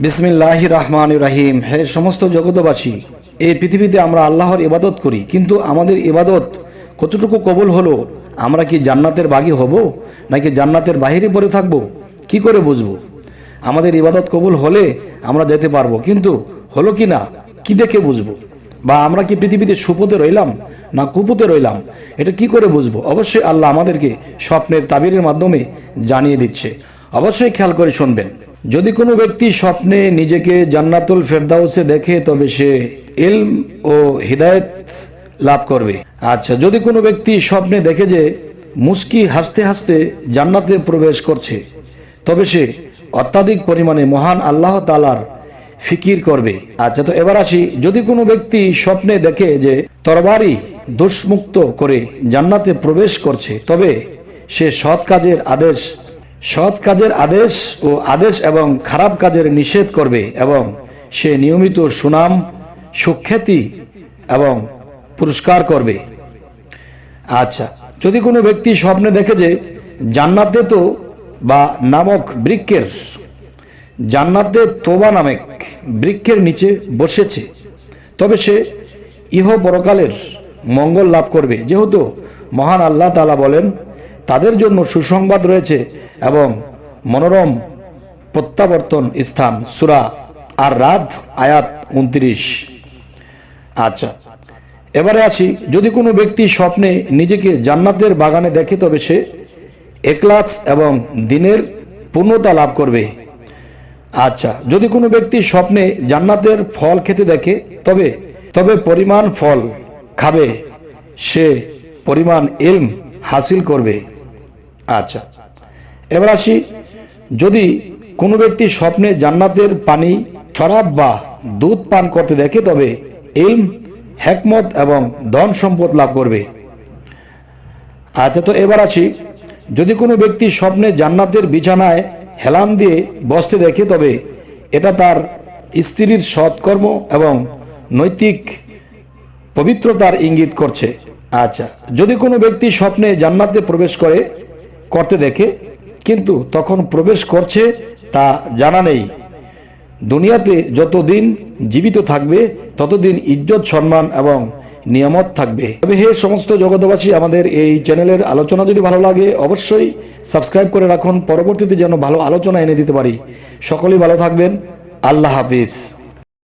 বিসমিল্লাহির রহমানির রহিম। হে সমস্ত জগতবাসী, এই পৃথিবীতে আমরা আল্লাহর ইবাদত করি, কিন্তু আমাদের ইবাদত কতটুকু কবুল হলো? আমরা কি জান্নাতের বাগী হব নাকি জান্নাতের বাহিরে পড়ে থাকব? কি করে বুঝবো? আমাদের ইবাদত কবুল হলে আমরা যেতে পারবো, কিন্তু হলো কি না কি দেখে বুঝবো? বা আমরা কি পৃথিবীতে সুপথে রইলাম না কুপথে রইলাম, এটা কি করে বুঝবো? অবশ্যই আল্লাহ আমাদেরকে স্বপ্নের তাবিরের মাধ্যমে জানিয়ে দিচ্ছে। অবশ্যই খেয়াল করে শুনবেন। যদি কোনো ব্যক্তি স্বপ্নে নিজেকে জান্নাতুল ফেরদাউসে দেখে, তবে সে ইলম ও হিদায়েত লাভ করবে। আচ্ছা, যদি কোনো ব্যক্তি স্বপ্নে দেখে যে মুস্কি হাসতে হাসতে জান্নাতে প্রবেশ করছে, তবে সে অত্যাধিক পরিমাণে মহান আল্লাহ তাআলার ফিকির করবে। আচ্ছা, তো এবার আসি, যদি কোনো ব্যক্তি স্বপ্নে দেখে যে তরবারি দোষমুক্ত করে জান্নাতে প্রবেশ করছে, তবে সে সৎ কাজের আদেশ ও আদেশ এবং খারাপ কাজের নিষেধ করবে, এবং সে নিয়মিত সুনাম, সুখ্যাতি এবং পুরস্কার করবে। আচ্ছা, যদি কোনো ব্যক্তি স্বপ্নে দেখে যে জান্নাতে তোবা নামক বৃক্ষের নিচে বসেছে, তবে সে ইহ পরকালের মঙ্গল লাভ করবে, যেহেতু মহান আল্লাহ তাআলা বলেন, তাদের জন্য সুসংবাদ রয়েছে এবং মনোরম প্রত্যাবর্তন স্থান। সূরা আর রাদ আয়াত 29। আচ্ছা, এবারে আসি, যদি কোনো ব্যক্তি স্বপ্নে নিজেকে জান্নাতের বাগানে দেখে, তবে সে ইখলাস এবং দ্বীনের পূর্ণতা লাভ করবে। আচ্ছা, যদি কোনো ব্যক্তি স্বপ্নে জান্নাতের ফল খেতে দেখে, তবে পরিমাণ ফল খাবে, সে পরিমাণ ইলম হাসিল করবে। আচ্ছা, এবার আসি, যদি কোনো ব্যক্তি স্বপ্নে জান্নাতের পানি, শরাব বা দুধ পান করতে দেখে, তবে ইলম, হিকমত এবং ধন সম্পদ লাভ করবে। আচ্ছা, তো এবার আসি, যদি কোনো ব্যক্তি স্বপ্নে জান্নাতের বিছানায় হেলান দিয়ে বসতে দেখে, তবে এটা তার স্ত্রীর সৎকর্ম এবং নৈতিক পবিত্রতার ইঙ্গিত করছে। আচ্ছা, যদি কোনো ব্যক্তি স্বপ্নে জান্নাতে প্রবেশ করতে দেখে, কিন্তু তখন প্রবেশ করছে তা জানা নেই, দুনিয়াতে যতদিন জীবিত থাকবে ততদিন ইজ্জত, সম্মান এবং নিয়ামত থাকবে। তবে হে সমস্ত জগতবাসী, আমাদের এই চ্যানেলের আলোচনা যদি ভালো লাগে, অবশ্যই সাবস্ক্রাইব করে রাখুন, পরবর্তীতে যেন ভালো আলোচনা এনে দিতে পারি। সকলেই ভালো থাকবেন। আল্লাহ হাফিজ।